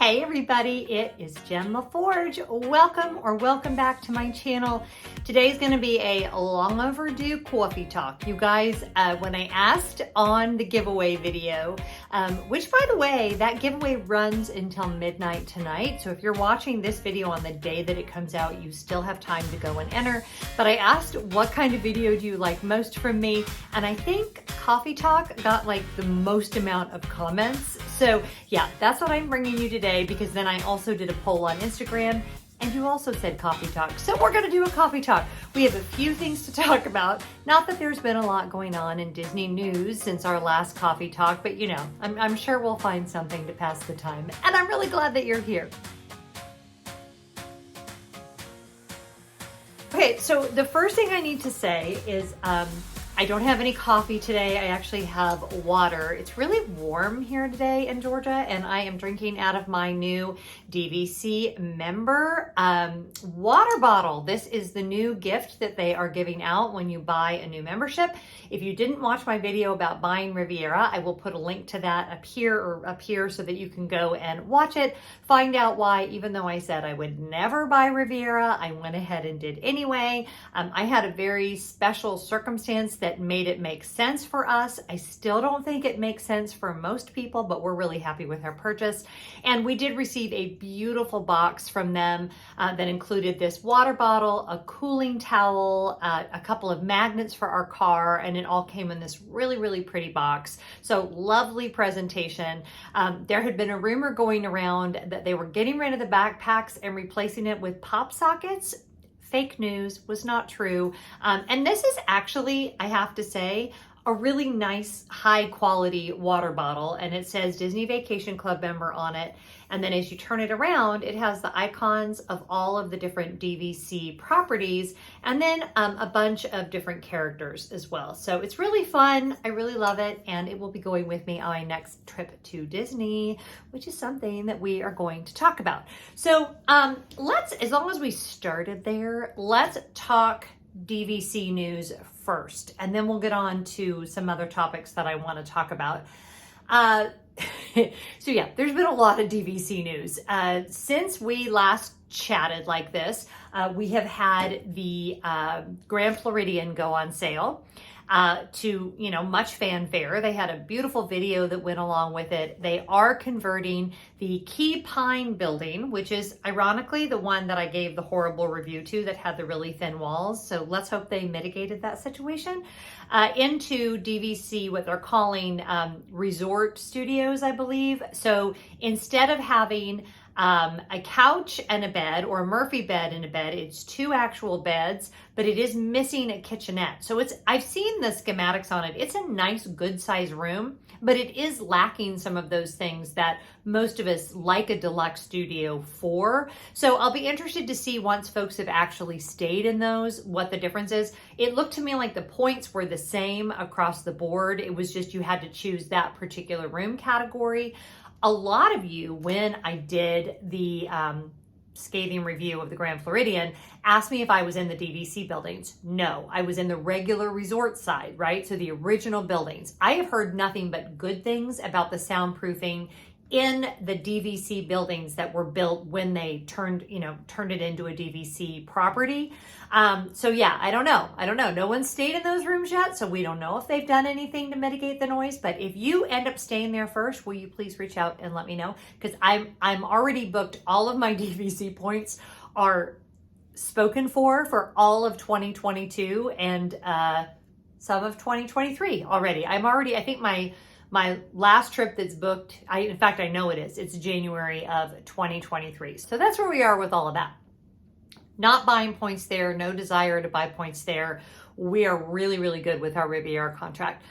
Hey everybody, it is Jen Lefforge. Welcome back to my channel. Today's going to be a long overdue coffee talk. You guys, when I asked on the giveaway video, which by the way, that giveaway runs until midnight tonight. So if you're watching this video on the day that it comes out, you still have time to go and enter. But I asked what kind of video do you like most from me? And I think coffee talk got like the most amount of comments. So yeah, that's what I'm bringing you today, because then I also did a poll on Instagram and you also said coffee talk. So we're gonna do a coffee talk. We have a few things to talk about. Not that there's been a lot going on in Disney news since our last coffee talk, but you know, I'm sure we'll find something to pass the time. And I'm really glad that you're here. Okay, so the first thing I need to say is I don't have any coffee today. I actually have water. It's really warm here today in Georgia, and I am drinking out of my new DVC member water bottle. This is the new gift that they are giving out when you buy a new membership. If you didn't watch my video about buying Riviera, I will put a link to that up here so that you can go and watch it. Find out why, even though I said I would never buy Riviera, I went ahead and did anyway. I had a very special circumstance that made it make sense for us. I still don't think it makes sense for most people, but we're really happy with our purchase. And we did receive a beautiful box from them that included this water bottle, a cooling towel, a couple of magnets for our car, and it all came in this really, really pretty box. So lovely presentation. There had been a rumor going around that they were getting rid of the backpacks and replacing it with pop sockets. Fake news, was not true. And this is actually, I have to say, a really nice high quality water bottle, and it says Disney Vacation Club member on it. And then as you turn it around, it has the icons of all of the different DVC properties, and then a bunch of different characters as well. So it's really fun. I really love it, and it will be going with me on my next trip to Disney, which is something that we are going to talk about. So as long as we started there, let's talk DVC news first, and then we'll get on to some other topics that I want to talk about. So yeah, there's been a lot of DVC news. Since we last chatted like this, we have had the Grand Floridian go on sale. To, you know, much fanfare. They had a beautiful video that went along with it. They are converting the Key Pine building, which is ironically the one that I gave the horrible review to that had the really thin walls. So let's hope they mitigated that situation, into DVC, what they're calling resort studios, I believe. So instead of having a couch and a bed, or a Murphy bed and a bed, it's two actual beds, but it is missing a kitchenette. So I've seen the schematics on it. It's a nice, good size room, but it is lacking some of those things that most of us like a deluxe studio for. So I'll be interested to see, once folks have actually stayed in those, what the difference is. It looked to me like the points were the same across the board. It was just you had to choose that particular room category. A lot of you, when I did the scathing review of the Grand Floridian, asked me if I was in the DVC buildings. No, I was in the regular resort side, right? So the original buildings. I have heard nothing but good things about the soundproofing in the DVC buildings that were built when they turned it into a DVC property. So yeah, I don't know. No one's stayed in those rooms yet, so we don't know if they've done anything to mitigate the noise. But if you end up staying there first, will you please reach out and let me know? Because I'm already booked. All of my DVC points are spoken for all of 2022 and some of 2023 already. I think my last trip that's booked, in fact, I know it is. It's January of 2023. So that's where we are with all of that. Not buying points there, no desire to buy points there. We are really, really good with our Riviera contract.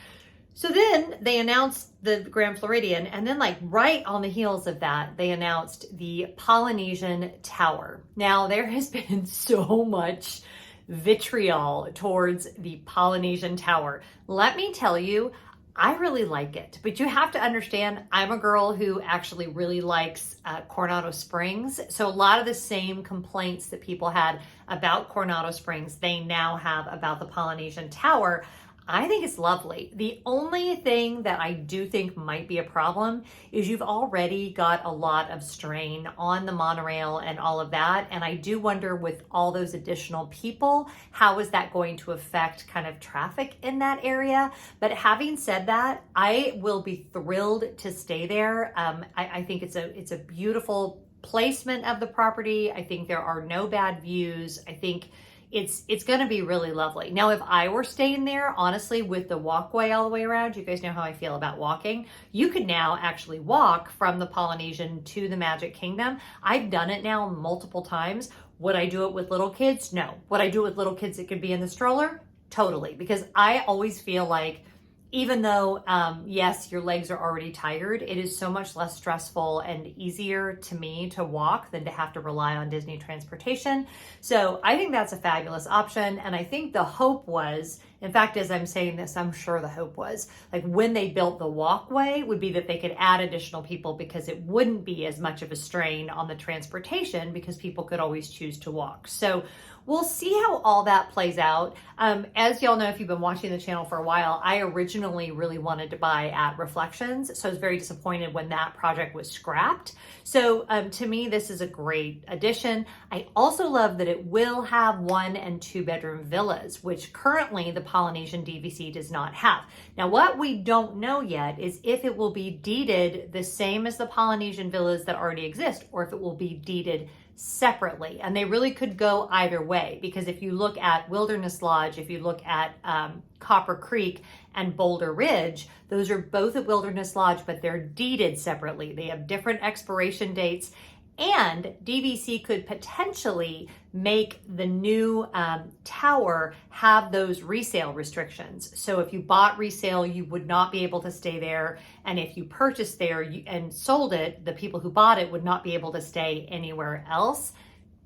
So then they announced the Grand Floridian, and then like right on the heels of that, they announced the Polynesian Tower. Now there has been so much vitriol towards the Polynesian Tower. Let me tell you, I really like it, but you have to understand, I'm a girl who actually really likes Coronado Springs. So a lot of the same complaints that people had about Coronado Springs, they now have about the Polynesian Tower. I think it's lovely. The only thing that I do think might be a problem is you've already got a lot of strain on the monorail and all of that. And I do wonder, with all those additional people, how is that going to affect kind of traffic in that area? But having said that, I will be thrilled to stay there. I think it's a beautiful placement of the property. I think there are no bad views. I think it's going to be really lovely. Now, if I were staying there, honestly, with the walkway all the way around, you guys know how I feel about walking. You could now actually walk from the Polynesian to the Magic Kingdom. I've done it now multiple times. Would I do it with little kids? No. Would I do it with little kids that could be in the stroller? Totally. Because I always feel like, even though, yes, your legs are already tired, it is so much less stressful and easier to me to walk than to have to rely on Disney transportation. So I think that's a fabulous option. And I think the hope was, in fact, as I'm saying this, I'm sure the hope was, like, when they built the walkway, would be that they could add additional people, because it wouldn't be as much of a strain on the transportation, because people could always choose to walk. So we'll see how all that plays out. As y'all know, if you've been watching the channel for a while, I originally really wanted to buy at Reflections. So I was very disappointed when that project was scrapped. So to me, this is a great addition. I also love that it will have 1- and 2-bedroom villas, which currently the Polynesian DVC does not have. Now, what we don't know yet is if it will be deeded the same as the Polynesian villas that already exist, or if it will be deeded separately. And they really could go either way, because if you look at Wilderness Lodge, if you look at Copper Creek and Boulder Ridge, those are both at Wilderness Lodge, but they're deeded separately. They have different expiration dates, and DVC could potentially make the new tower have those resale restrictions. So if you bought resale, you would not be able to stay there. And if you purchased there and sold it, the people who bought it would not be able to stay anywhere else.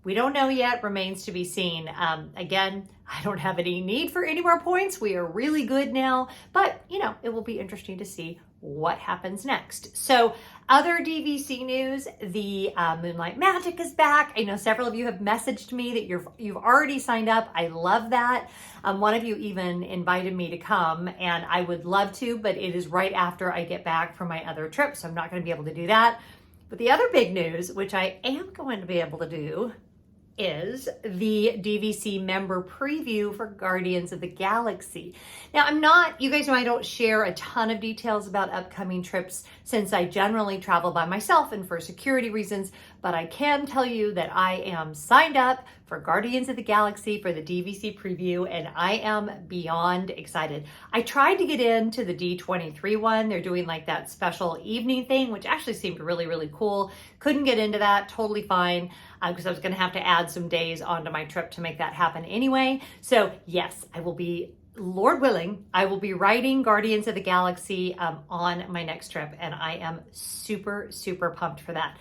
We don't know yet, remains to be seen. Again, I don't have any need for any more points. We are really good now, but it will be interesting to see what happens next. So other DVC news, the Moonlight Magic is back. I know several of you have messaged me that you've already signed up. I love that. One of you even invited me to come, and I would love to, but it is right after I get back from my other trip, so I'm not going to be able to do that. But the other big news, which I am going to be able to do, is the DVC member preview for Guardians of the Galaxy. Now, you guys know I don't share a ton of details about upcoming trips, since I generally travel by myself and for security reasons, but I can tell you that I am signed up for Guardians of the Galaxy for the DVC preview, and I am beyond excited. I tried to get into the D23 one. They're doing like that special evening thing, which actually seemed really, really cool. Couldn't get into that, totally fine, because I was going to have to add some days onto my trip to make that happen anyway. So yes, I will be, Lord willing, I will be riding Guardians of the Galaxy on my next trip, and I am super, super pumped for that.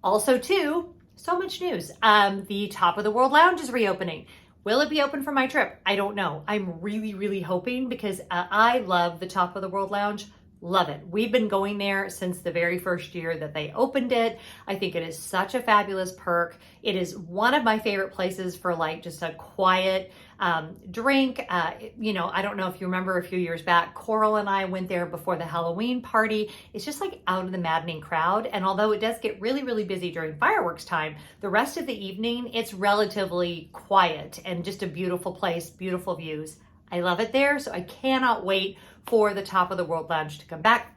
Also too, so much news. The Top of the World Lounge is reopening. Will it be open for my trip? I don't know. I'm really, really hoping, because I love the Top of the World Lounge. Love it. We've been going there since the very first year that they opened it. I think it is such a fabulous perk. It is one of my favorite places for like just a quiet drink. I don't know if you remember a few years back, Coral and I went there before the Halloween party. It's just like out of the maddening crowd. And although it does get really, really busy during fireworks time, the rest of the evening, it's relatively quiet and just a beautiful place, beautiful views. I love it there. So I cannot wait for the Top of the World Lounge to come back.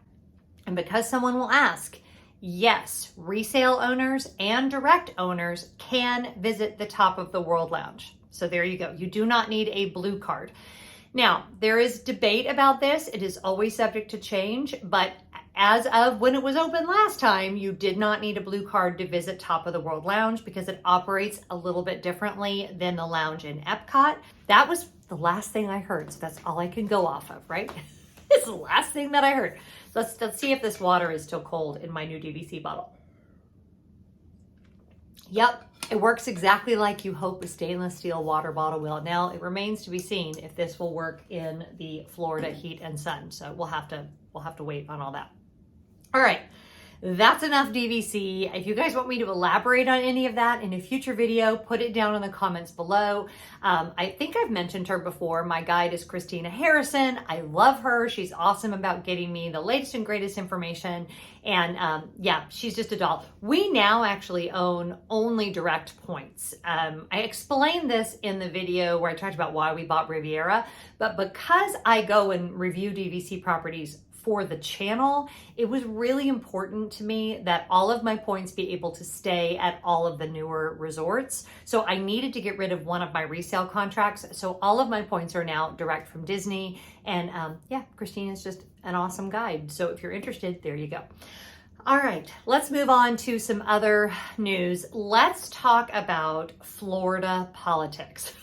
And because someone will ask, yes, resale owners and direct owners can visit the Top of the World Lounge. So there you go. You do not need a blue card. Now, there is debate about this. It is always subject to change, but as of when it was open last time, you did not need a blue card to visit Top of the World Lounge, because it operates a little bit differently than the lounge in Epcot. That was the last thing I heard, so that's all I can go off of, right? It's the last thing that I heard. Let's see if this water is still cold in my new DVC bottle. Yep, it works exactly like you hope a stainless steel water bottle will. Now, it remains to be seen if this will work in the Florida heat and sun. So we'll have to wait on all that. All right. that's enough DVC. If you guys want me to elaborate on any of that in a future video, put it down in the comments below. I think I've mentioned her before. My guide is Christina Harrison. I love her. She's awesome about getting me the latest and greatest information. And yeah, she's just a doll. We now actually own only direct points. I explained this in the video where I talked about why we bought Riviera, but because I go and review DVC properties for the channel, it was really important to me that all of my points be able to stay at all of the newer resorts. So I needed to get rid of one of my resale contracts. So all of my points are now direct from Disney. And yeah, Christina's just an awesome guide. So if you're interested, there you go. All right, let's move on to some other news. Let's talk about Florida politics.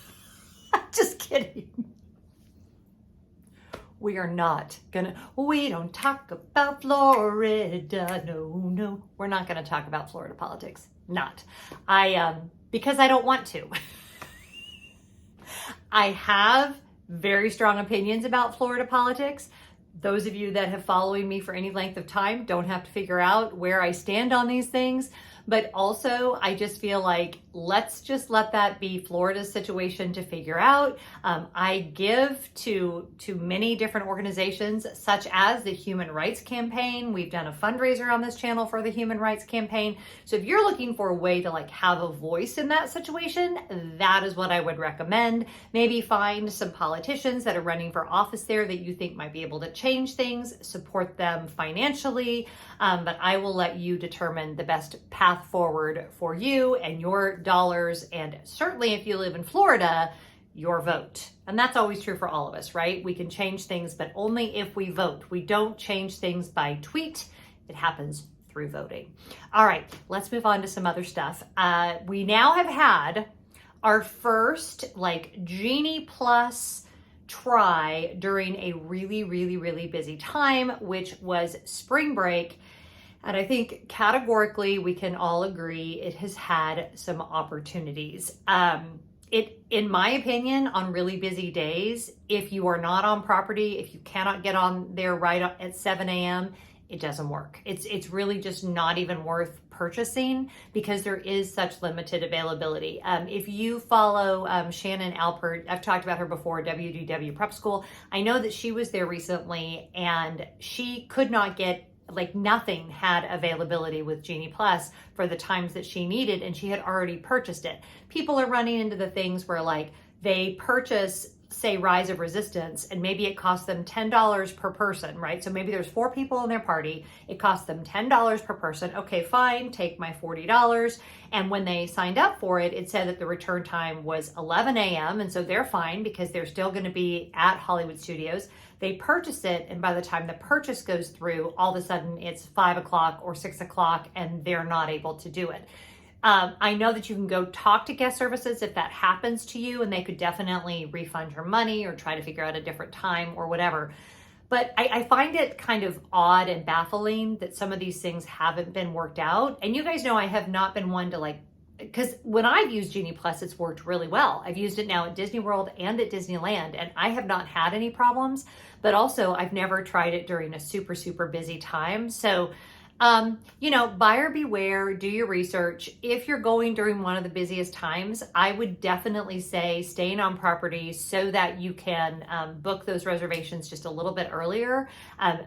Just kidding. We are not gonna, we don't talk about Florida. No, we're not gonna talk about Florida politics. Not. Because I don't want to. I have very strong opinions about Florida politics. Those of you that have followed me for any length of time don't have to figure out where I stand on these things. But also, I just feel like let's just let that be Florida's situation to figure out. I give to many different organizations, such as the Human Rights Campaign. We've done a fundraiser on this channel for the Human Rights Campaign. So if you're looking for a way to like have a voice in that situation, that is what I would recommend. Maybe find some politicians that are running for office there that you think might be able to change things, support them financially. But I will let you determine the best path forward for you and your dollars, and certainly if you live in Florida, your vote. And that's always true for all of us, right? We can change things, but only if we vote. We don't change things by tweet. It happens through voting. All right, let's move on to some other stuff. We now have had our first like Genie Plus try during a really busy time, which was spring break. And I think categorically we can all agree it has had some opportunities. In my opinion, on really busy days, if you are not on property, if you cannot get on there right at 7 a.m., it doesn't work. It's really just not even worth purchasing because there is such limited availability. If you follow Shannon Alpert, I've talked about her before, WDW Prep School. I know that she was there recently and she could not get, like nothing had availability with Genie Plus for the times that she needed, and she had already purchased it. People are running into the things where like they purchase, say, Rise of Resistance, and maybe it costs them $10 per person, right? So maybe there's 4 people in their party. It costs them $10 per person. Okay, fine, take my $40. And when they signed up for it, it said that the return time was 11 a.m. And so they're fine because they're still going to be at Hollywood Studios. They purchase it, and by the time the purchase goes through, all of a sudden it's 5 o'clock or 6 o'clock and they're not able to do it. I know that you can go talk to guest services if that happens to you, and they could definitely refund your money or try to figure out a different time or whatever. But I find it kind of odd and baffling that some of these things haven't been worked out. And you guys know I have not been one to like, because when I've used Genie Plus, it's worked really well. I've used it now at Disney World and at Disneyland, and I have not had any problems. But also, I've never tried it during a super busy time. So, you know, buyer beware, do your research. If you're going during one of the busiest times, I would definitely say staying on property so that you can book those reservations just a little bit earlier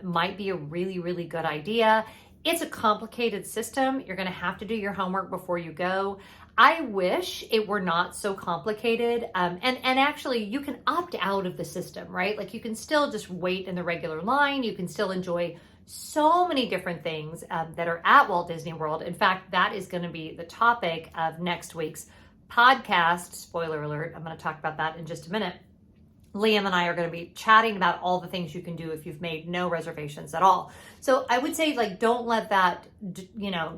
might be a really good idea. It's a complicated system. You're going to have to do your homework before you go. I wish it were not so complicated. And actually you can opt out of the system, right? Like you can still just wait in the regular line. You can still enjoy so many different things that are at Walt Disney World. In fact, that is going to be the topic of next week's podcast. Spoiler alert, I'm going to talk about that in just a minute. Liam and I are going to be chatting about all the things you can do if you've made no reservations at all. So I would say, like, don't let that,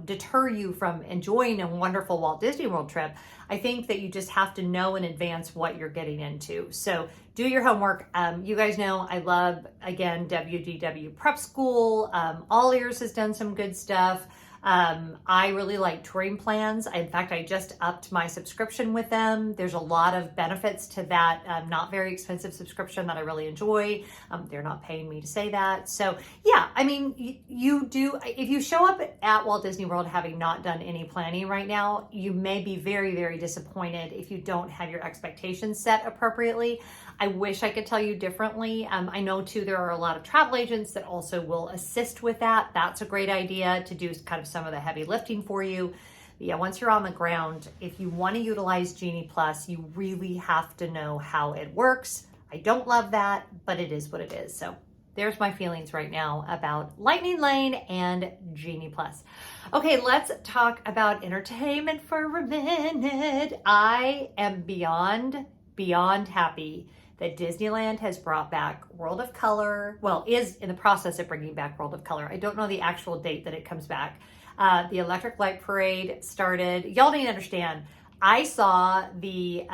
deter you from enjoying a wonderful Walt Disney World trip. I think that you just have to know in advance what you're getting into. So do your homework. You guys know I love, again, WDW Prep School. All Ears has done some good stuff. I really like touring plans. In fact, I just upped my subscription with them. There's a lot of benefits to that not very expensive subscription that I really enjoy. They're not paying me to say that. So yeah, I mean, you do, if you show up at Walt Disney World having not done any planning right now, you may be very, very disappointed if you don't have your expectations set appropriately. I wish I could tell you differently. I know too, there are a lot of travel agents that also will assist with that. That's a great idea to do kind of some of the heavy lifting for you. But yeah, once you're on the ground, if you want to utilize Genie Plus, you really have to know how it works. I don't love that, but it is what it is. So there's my feelings right now about Lightning Lane and Genie Plus. Okay, let's talk about entertainment for a minute. I am beyond happy that Disneyland has brought back World of Color, well, is in the process of bringing back World of Color. I don't know the actual date that it comes back. The Electric Light Parade started. Y'all need to understand, I saw the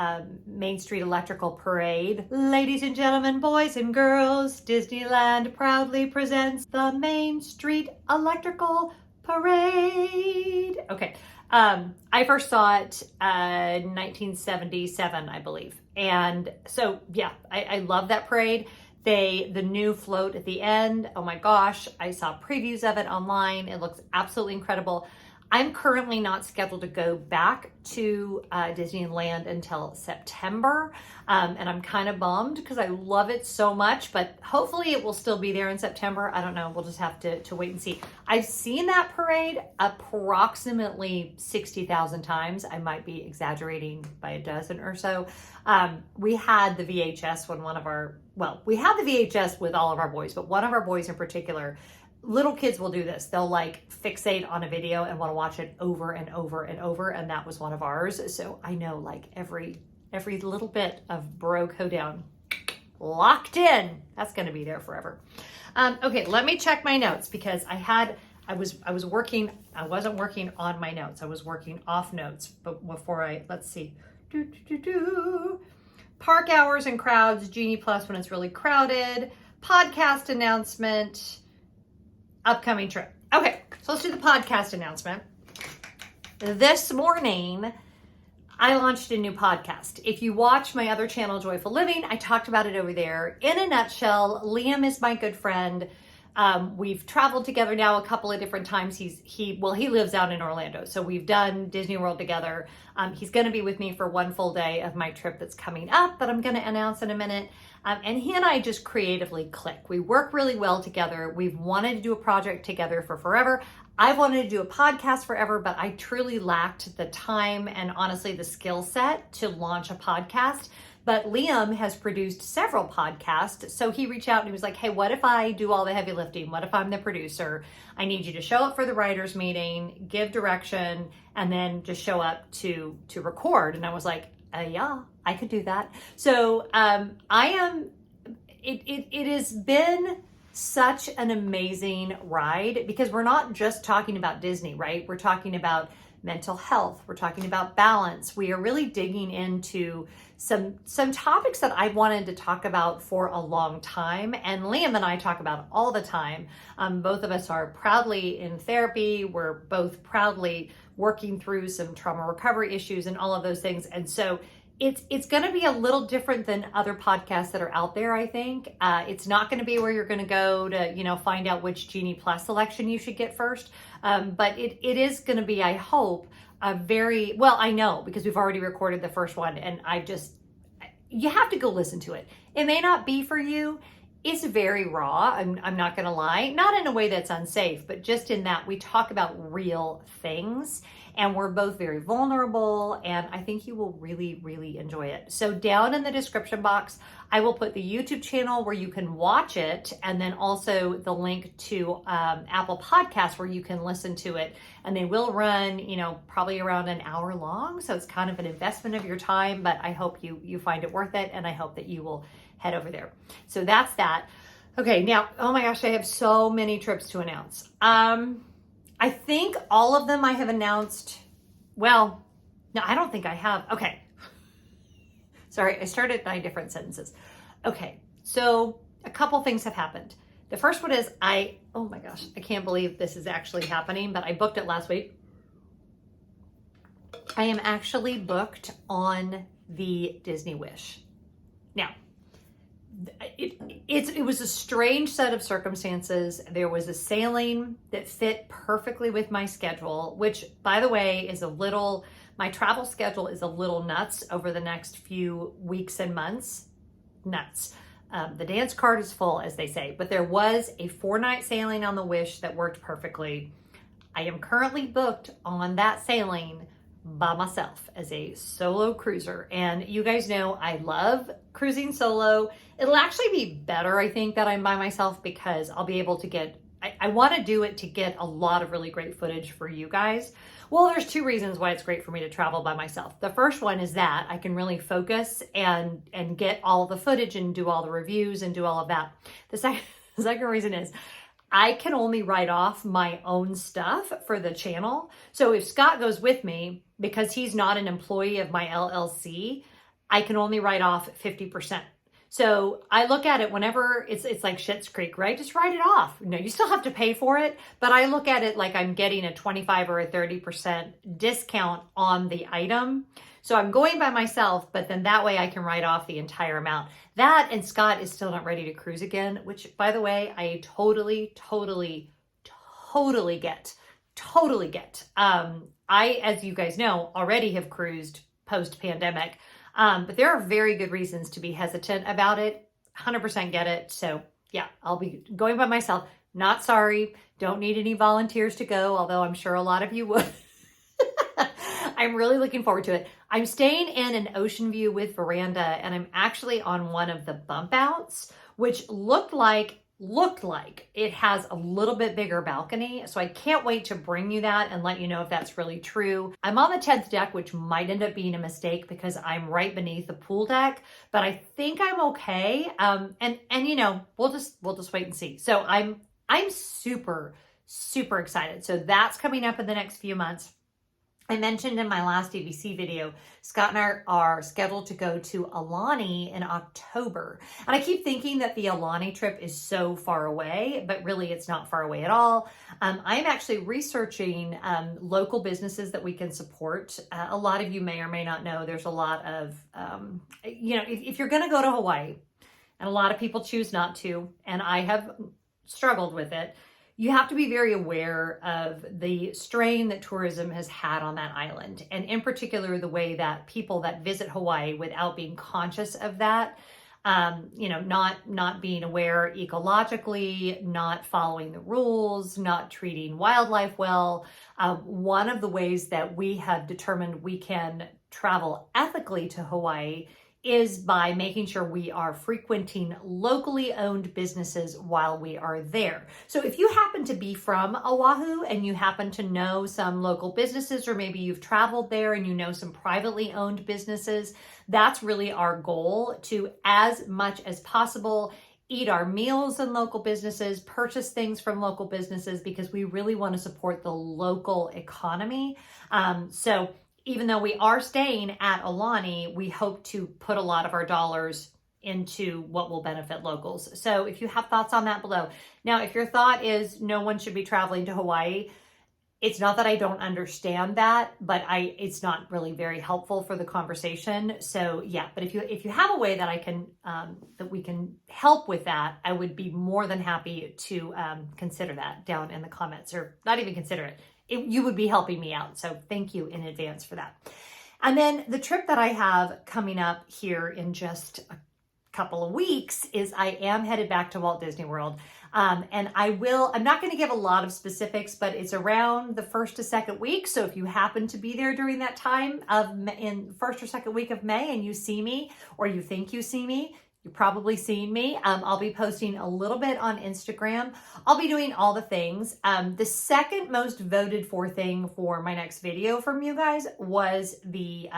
Main Street Electrical Parade. Ladies and gentlemen, boys and girls, Disneyland proudly presents the Main Street Electrical Parade. Okay, I first saw it in 1977, I believe. And so, yeah, I love that parade. The new float at the end, oh my gosh, I saw previews of it online. It looks absolutely incredible. I'm currently not scheduled to go back to Disneyland until September. And I'm kind of bummed because I love it so much, but hopefully it will still be there in September. I don't know. We'll just have to wait and see. I've seen that parade approximately 60,000 times. I might be exaggerating by a dozen or so. We had the VHS we had the VHS with all of our boys, but one of our boys in particular, little kids will do this. They'll like fixate on a video and want to watch it over and over and over. And that was one of ours. So I know like every little bit of Bro Hoedown locked in. That's going to be there forever. Okay, let me check my notes because I wasn't working on my notes. I was working off notes, but let's see. Park hours and crowds, Genie Plus when it's really crowded, podcast announcement, upcoming trip. Okay, so let's do the podcast announcement. This morning, I launched a new podcast. If you watch my other channel, Joyful Living, I talked about it over there. In a nutshell, Liam is my good friend. We've traveled together now a couple of different times. He lives out in Orlando, so we've done Disney World together. He's going to be with me for one full day of my trip that's coming up, that I'm going to announce in a minute. And he and I just creatively click. We work really well together. We've wanted to do a project together for forever. I've wanted to do a podcast forever, but I truly lacked the time and honestly the skill set to launch a podcast. But Liam has produced several podcasts. So he reached out and he was like, hey, what if I do all the heavy lifting? What if I'm the producer? I need you to show up for the writers meeting, give direction, and then just show up to record. And I was like, yeah, I could do that. So it has been such an amazing ride because we're not just talking about Disney, right? We're talking about mental health. We're talking about balance. We are really digging into some topics that I wanted to talk about for a long time. And Liam and I talk about all the time. Both of us are proudly in therapy. We're both proudly working through some trauma recovery issues and all of those things. And so it's going to be a little different than other podcasts that are out there, I think. It's not going to be where you're going to go to, find out which Genie Plus selection you should get first. But it is going to be, I hope, I know because we've already recorded the first one and you have to go listen to it. It may not be for you. It's very raw. I'm not going to lie, not in a way that's unsafe, but just in that we talk about real things and we're both very vulnerable and I think you will really, really enjoy it. So down in the description box, I will put the YouTube channel where you can watch it and then also the link to Apple Podcasts where you can listen to it. And they will run, probably around an hour long. So it's kind of an investment of your time, but I hope you find it worth it and I hope that you will head over there. So that's that. Okay, now, oh my gosh, I have so many trips to announce. I think all of them I have announced. Well, no, I don't think I have. Okay. Sorry, I started 9 different sentences. Okay, so a couple things have happened. The first one is oh my gosh, I can't believe this is actually happening, but I booked it last week. I am actually booked on the Disney Wish. Now, it was a strange set of circumstances. There was a sailing that fit perfectly with my schedule, which, by the way, my travel schedule is a little nuts over the next few weeks and months. Nuts. The dance card is full, as they say, but there was a 4-night sailing on the Wish that worked perfectly. I am currently booked on that sailing by myself as a solo cruiser. And you guys know I love cruising solo. It'll actually be better, I think, that I'm by myself, because I'll be able to I want to do it to get a lot of really great footage for you guys. Well, there's 2 reasons why it's great for me to travel by myself. The first one is that I can really focus and get all the footage and do all the reviews and do all of that. The second reason is I can only write off my own stuff for the channel. So if Scott goes with me, because he's not an employee of my LLC, I can only write off 50%. So I look at it whenever it's like Schitt's Creek, right? Just write it off. No, you still have to pay for it, but I look at it like I'm getting a 25 or a 30% discount on the item. So I'm going by myself, but then that way I can write off the entire amount. That, and Scott is still not ready to cruise again, which, by the way, I totally get. I, as you guys know, already have cruised post-pandemic, but there are very good reasons to be hesitant about it. 100% get it. So yeah, I'll be going by myself. Not sorry. Don't need any volunteers to go, although I'm sure a lot of you would. I'm really looking forward to it. I'm staying in an ocean view with veranda, and I'm actually on one of the bump outs, which looked like it has a little bit bigger balcony. So I can't wait to bring you that and let you know if that's really true. I'm on the 10th deck, which might end up being a mistake because I'm right beneath the pool deck, but I think I'm okay. And you know, we'll just wait and see. So I'm super excited. So that's coming up in the next few months. I mentioned in my last DVC video, Scott and I are scheduled to go to Aulani in October. And I keep thinking that the Aulani trip is so far away, but really it's not far away at all. I'm actually researching local businesses that we can support. A lot of you may or may not know there's a lot of, you know, if you're going to go to Hawaii, and a lot of people choose not to, and I have struggled with it, you have to be very aware of the strain that tourism has had on that island. And in particular, the way that people that visit Hawaii without being conscious of that, you know, not being aware ecologically, not following the rules, not treating wildlife well. One of the ways that we have determined we can travel ethically to Hawaii is by making sure we are frequenting locally owned businesses while we are there. So if you happen to be from Oahu and you happen to know some local businesses, or maybe you've traveled there and you know some privately owned businesses, that's really our goal, to, as much as possible, eat our meals in local businesses, purchase things from local businesses, because we really want to support the local economy. So even though we are staying at Aulani, we hope to put a lot of our dollars into what will benefit locals. So if you have thoughts on that, below. Now, if your thought is no one should be traveling to Hawaii, it's not that I don't understand that, but it's not really very helpful for the conversation. So yeah, but if you have a way that I can that we can help with that, I would be more than happy to consider that down in the comments, or not even consider it. You would be helping me out. So thank you in advance for that. And then the trip that I have coming up here in just a couple of weeks is I am headed back to Walt Disney World. And I'm not going to give a lot of specifics, but it's around the 1st to 2nd week. So if you happen to be there during that time in 1st or 2nd week of May and you see me, or you think you see me, you've probably seen me. I'll be posting a little bit on Instagram. I'll be doing all the things. The second most voted for thing for my next video from you guys was the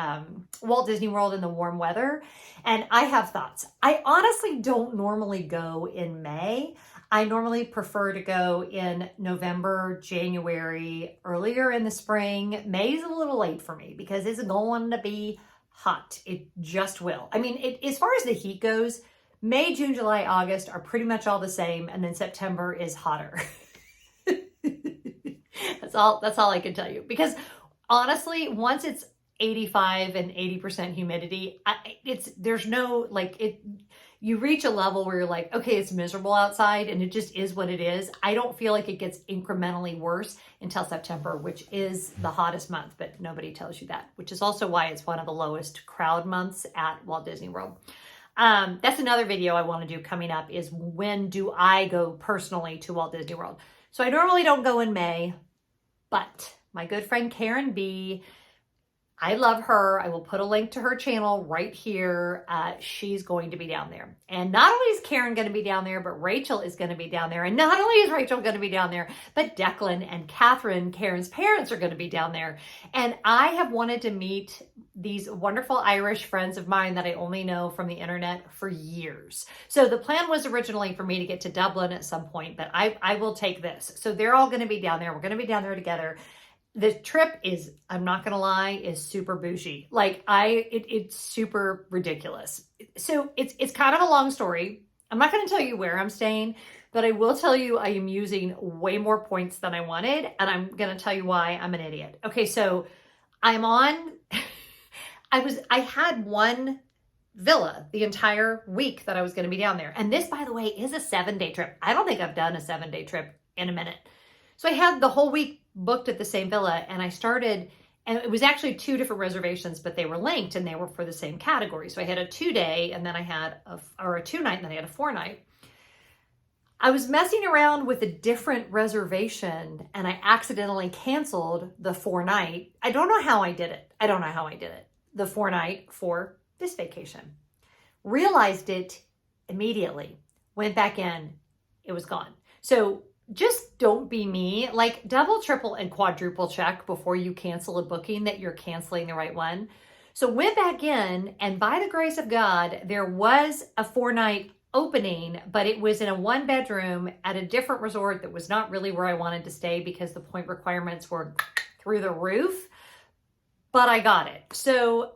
Walt Disney World in the warm weather. And I have thoughts. I honestly don't normally go in May. I normally prefer to go in November, January, earlier in the spring. May's a little late for me because it's going to be hot. It just will. I mean, as far as the heat goes, May, June, July, August are pretty much all the same, and then September is hotter. That's all I can tell you. Because honestly, once it's 85 and 80% humidity, there's no, like, you reach a level where you're like, okay, it's miserable outside and it just is what it is. I don't feel like it gets incrementally worse until September, which is the hottest month, but nobody tells you that, which is also why it's one of the lowest crowd months at Walt Disney World. That's another video I want to do coming up, is when do I go personally to Walt Disney World. So I normally don't go in May, but my good friend Karen B, I love her. I will put a link to her channel right here. She's going to be down there. And not only is Karen going to be down there, but Rachel is going to be down there. And not only is Rachel going to be down there, but Declan and Catherine, Karen's parents, are going to be down there. And I have wanted to meet these wonderful Irish friends of mine that I only know from the internet for years. So the plan was originally for me to get to Dublin at some point, but I will take this. So they're all going to be down there. We're going to be down there together. The trip is, I'm not going to lie, is super bougie. Like it's super ridiculous. So it's kind of a long story. I'm not going to tell you where I'm staying, but I will tell you I am using way more points than I wanted. And I'm going to tell you why I'm an idiot. Okay. So I'm on, I had one villa the entire week that I was going to be down there. And this, by the way, is a 7-day trip. I don't think I've done a 7-day trip in a minute. So I had the whole week booked at the same villa, and I started, and it was actually 2 different reservations, but they were linked and they were for the same category. So I had a 2-day, and then I had a 2-night, and then I had a 4-night. I was messing around with a different reservation and I accidentally canceled the 4-night. I don't know how I did it. The 4-night for this vacation. Realized it immediately, went back in, it was gone. So just don't be me. Like, double, triple, and quadruple check before you cancel a booking that you're canceling the right one. So went back in, and by the grace of God, there was a 4-night opening, but it was in a 1-bedroom at a different resort that was not really where I wanted to stay because the point requirements were through the roof, but I got it. So,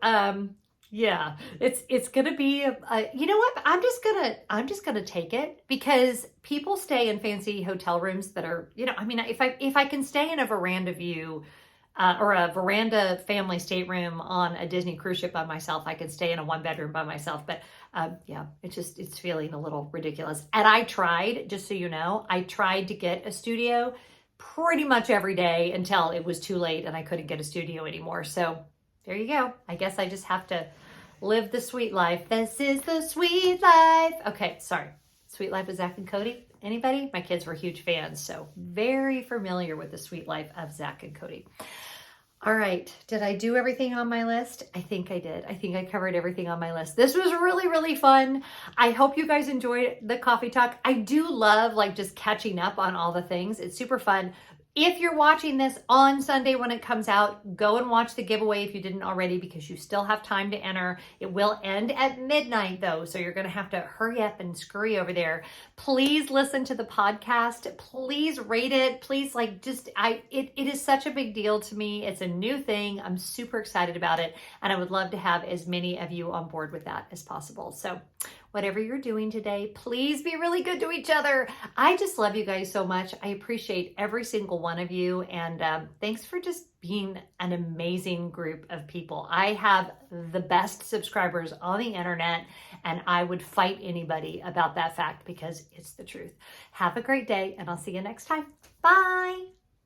yeah, it's gonna be, you know what? I'm just gonna take it, because people stay in fancy hotel rooms that are, you know, I mean, if I can stay in a veranda view, or a veranda family stateroom on a Disney cruise ship by myself, I can stay in a 1-bedroom by myself. But yeah, it's feeling a little ridiculous. And I tried, just so you know, I tried to get a studio pretty much every day until it was too late and I couldn't get a studio anymore. So there you go. I guess I just have to live the sweet life. This is the sweet life. Okay, sorry. Sweet Life of Zach and Cody. Anybody? My kids were huge fans, so very familiar with the sweet life of Zach and Cody. All right. Did I do everything on my list? I think I did. I think I covered everything on my list. This was really, really fun. I hope you guys enjoyed the coffee talk. I do love, like, just catching up on all the things. It's super fun. If you're watching this on Sunday when it comes out, go and watch the giveaway if you didn't already, because you still have time to enter. It will end at midnight though, so you're going to have to hurry up and scurry over there. Please listen to the podcast. Please rate it. Please, like, it is such a big deal to me. It's a new thing. I'm super excited about it, and I would love to have as many of you on board with that as possible. So whatever you're doing today, please be really good to each other. I just love you guys so much. I appreciate every single one of you. And thanks for just being an amazing group of people. I have the best subscribers on the internet, and I would fight anybody about that fact because it's the truth. Have a great day, and I'll see you next time. Bye.